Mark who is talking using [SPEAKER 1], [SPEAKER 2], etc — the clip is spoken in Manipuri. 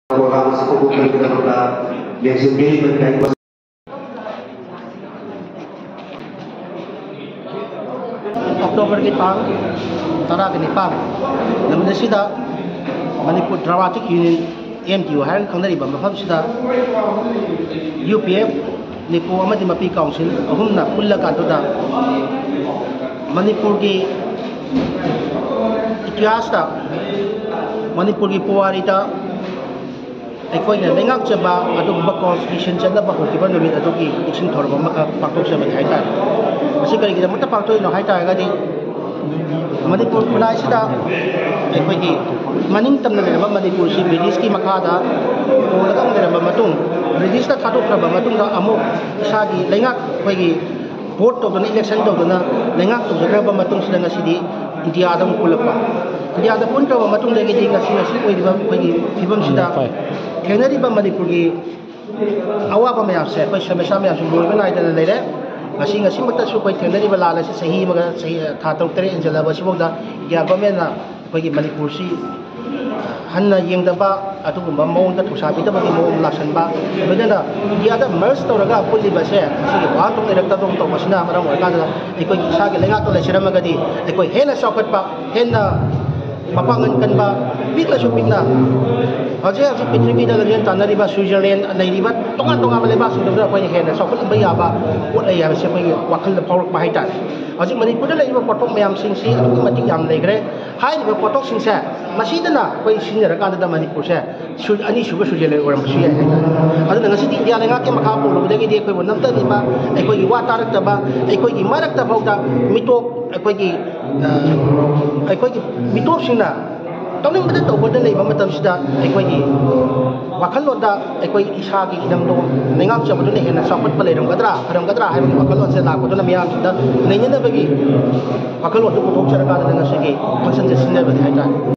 [SPEAKER 1] Orang sepupu kita yang sendiri berkait
[SPEAKER 2] October ki tang tara ki nipam namda sida Manipur Dramatic Union MTU haran khangnari ba mafam sida UPF Nipo amadi mapi council ahumna pullaga da Manipur ki इतिहास मणिपुर की पुवारी अखोना लेंगाक चबा कॉन्स्टिट्यूशन चलबा होगी नुमित इसिंग थोरब पाठोचबनी है करीगीदमत पाठोनो है मणिपुर खुनाई अखोगी मनिंग तमना लेरब मणिपुर से ब्रिटिश की मखादा पोलगा लेरब ब्रिटिश थादोख्रब अमुक इसागी लेंगाक अखोगी भोट तौदना इलेक्शन तौदना लेंगाक तौजख्रब इंडिया पुलप इंडिया पुनब फिवम थेनरीब मणिपुर की अवाब मैम से समस्या मैम लोब नाइदना लेरे थेनरीब लाल सही था तरुक तरह इंजलब इंडिया गवर्नमेंट अखोगी मणिपुर से हन्ना येंदब मौद थौसाबीदब मौम लासनब इंडिया मर्ज तौरगा पुलिबसे वाहतों लेरक्तब तौबसना मरम अखोगी इसागी लेंगाक लेसिरमगदी अखोई हेन्ना चौखटप हेन्ना मपांगन कनब पिकलसु पिकना हजे पृथ्वी लमेन तानरीब स्विट्जरलैंड लेरिब तोंगान तोंगान लेबासुंदब अखोई हेन्ना चौखटब याबा पोट लई हाबसे अखोई वाखल फावरकप हाइतार हजे मणिपुर लेरिब पोटोक मयामसिंगसी अदुक्कि मतिक याम लेग्रे हाइरिब पोटोकसिंगसे मसीदना अखोई सिंजरकांदा मणिपुर से अनीसुब स्विट्जरलैंड ओरमबसु याय अदुना ngasi इंडिया लेंगाक मखा पोलुबदगी अखोई नमतनिबा अखोई वा तारक्तबा अखोई मरक्ता फाउदा मिटोक अखोई मिटोपसिंगना तौनिंगबदा तौबदा लेबा मतमसिदा अखोई वाखलोदा अखोई इसागी इदमदो लेंगाक चबदुना हेना चौखटप लेरमगद्रा फरमगद्रा हाइबगी वाखलोन से लाखोदुना मियामसिदा नैननबगी वाखलोन पुथोकचरकादना ngasi फंक्शन से सिंजरबदी हाइता